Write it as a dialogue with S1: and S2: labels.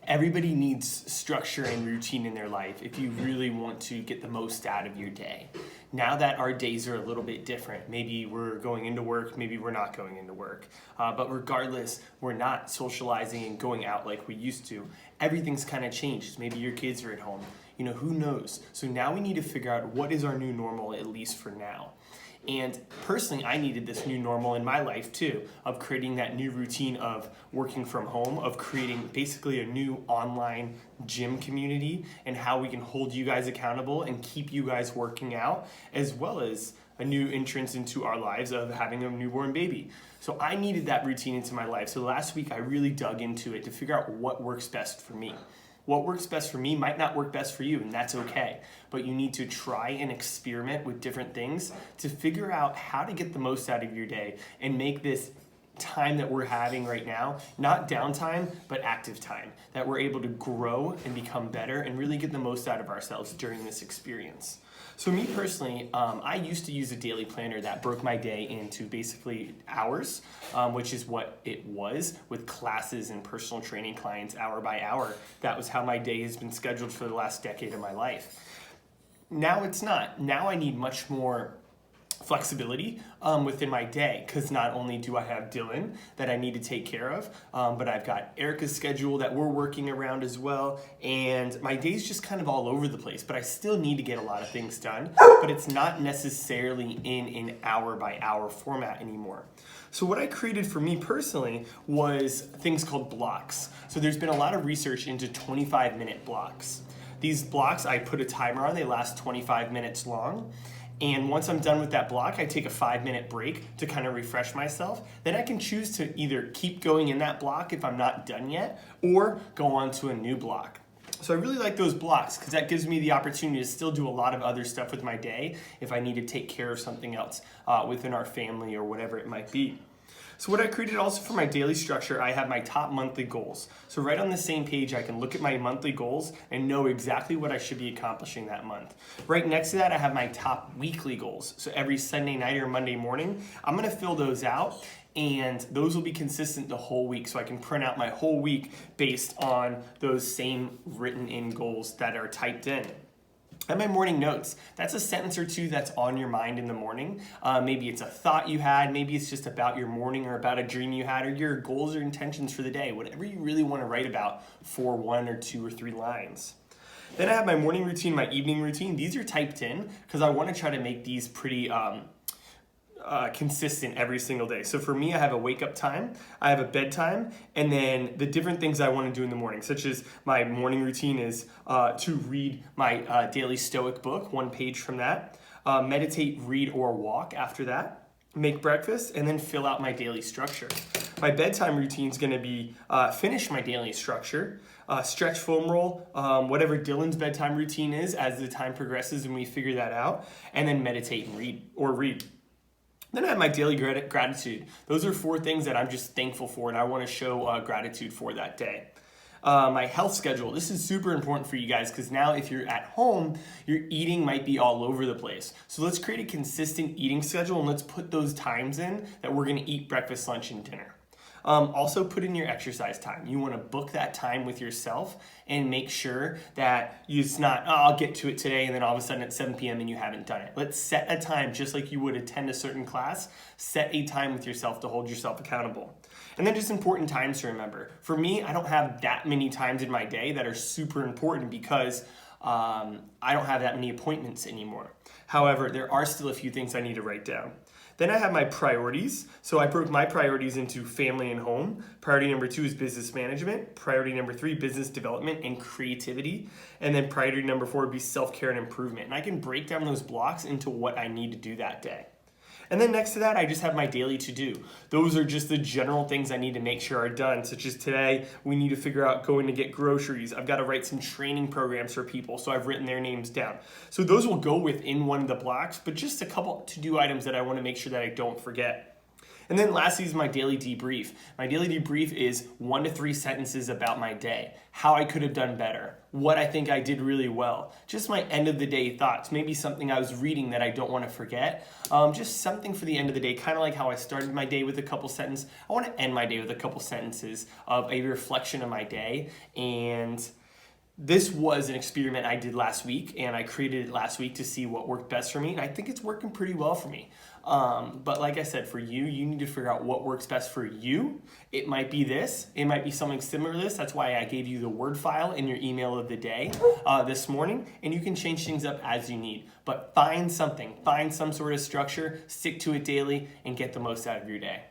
S1: Everybody needs structure and routine in their life if you really want to get the most out of your day. Now that our days are a little bit different, maybe we're going into work, maybe we're not going into work, but regardless, we're not socializing and going out like we used to. Everything's kind of changed. Maybe your kids are at home. Who knows? So now we need to figure out what is our new normal, at least for now. And personally, I needed this new normal in my life too, of creating that new routine of working from home, of creating basically a new online gym community and how we can hold you guys accountable and keep you guys working out, as well as a new entrance into our lives of having a newborn baby. So I needed that routine into my life. So last week I really dug into it to figure out what works best for me. What works best for me might not work best for you, and that's okay. But you need to try and experiment with different things to figure out how to get the most out of your day and make this time that we're having right now not downtime, but active time, that we're able to grow and become better and really get the most out of ourselves during this experience. So me personally, I used to use a daily planner that broke my day into basically hours, which is what it was with classes and personal training clients hour by hour. That was how my day has been scheduled for the last decade of my life. Now it's not. Now I need much more flexibility within my day, because not only do I have Dylan that I need to take care of, but I've got Erica's schedule that we're working around as well, and my day's just kind of all over the place, but I still need to get a lot of things done, but it's not necessarily in an hour by hour format anymore. So what I created for me personally was things called blocks. So there's been a lot of research into 25-minute blocks. These blocks, I put a timer on, they last 25 minutes long. And once I'm done with that block, I take a 5-minute break to kind of refresh myself. Then I can choose to either keep going in that block if I'm not done yet, or go on to a new block. So I really like those blocks because that gives me the opportunity to still do a lot of other stuff with my day if I need to take care of something else within our family or whatever it might be. So what I created also for my daily structure, I have my top monthly goals. So right on the same page, I can look at my monthly goals and know exactly what I should be accomplishing that month. Right next to that, I have my top weekly goals. So every Sunday night or Monday morning, I'm gonna fill those out, and those will be consistent the whole week. So I can print out my whole week based on those same written in goals that are typed in. And my morning notes, that's a sentence or two that's on your mind in the morning. Maybe it's a thought you had, maybe it's just about your morning or about a dream you had, or your goals or intentions for the day, whatever you really want to write about for 1 or 2 or 3 lines. Then I have my morning routine, my evening routine. These are typed in because I want to try to make these pretty consistent every single day. So for me, I have a wake up time, I have a bedtime, and then the different things I want to do in the morning, such as my morning routine is to read my daily Stoic book, 1 page from that, meditate, read, or walk after that, make breakfast, and then fill out my daily structure. My bedtime routine is going to be finish my daily structure, stretch, foam roll, whatever Dylan's bedtime routine is as the time progresses and we figure that out, and then meditate and read. Then I have my daily gratitude. Those are 4 things that I'm just thankful for and I want to show gratitude for that day. My health schedule. This is super important for you guys because now if you're at home, your eating might be all over the place. So let's create a consistent eating schedule and let's put those times in that we're going to eat breakfast, lunch, and dinner. Also put in your exercise time. You want to book that time with yourself and make sure that it's not, I'll get to it today, and then all of a sudden it's 7 p.m. and you haven't done it. Let's set a time just like you would attend a certain class. Set a time with yourself to hold yourself accountable. And then just important times to remember. For me, I don't have that many times in my day that are super important because I don't have that many appointments anymore. However, there are still a few things I need to write down. Then I have my priorities. So I broke my priorities into family and home. Priority number 2 is business management. Priority number 3, business development and creativity. And then priority number 4 would be self-care and improvement. And I can break down those blocks into what I need to do that day. And then next to that, I just have my daily to-do. Those are just the general things I need to make sure are done, such as today, we need to figure out going to get groceries. I've got to write some training programs for people, so I've written their names down. So those will go within one of the blocks, but just a couple to-do items that I want to make sure that I don't forget. And then lastly is my daily debrief. My daily debrief is 1 to 3 sentences about my day, how I could have done better, what I think I did really well, just my end of the day thoughts, maybe something I was reading that I don't want to forget, just something for the end of the day, kind of like how I started my day with a couple sentences. I want to end my day with a couple sentences of a reflection of my day. And this was an experiment I did last week, and I created it last week to see what worked best for me, and I think it's working pretty well for me. But like I said, for you, you need to figure out what works best for you. It might be this. It might be something similar to this. That's why I gave you the Word file in your email of the day this morning, and you can change things up as you need. But find something. Find some sort of structure, stick to it daily, and get the most out of your day.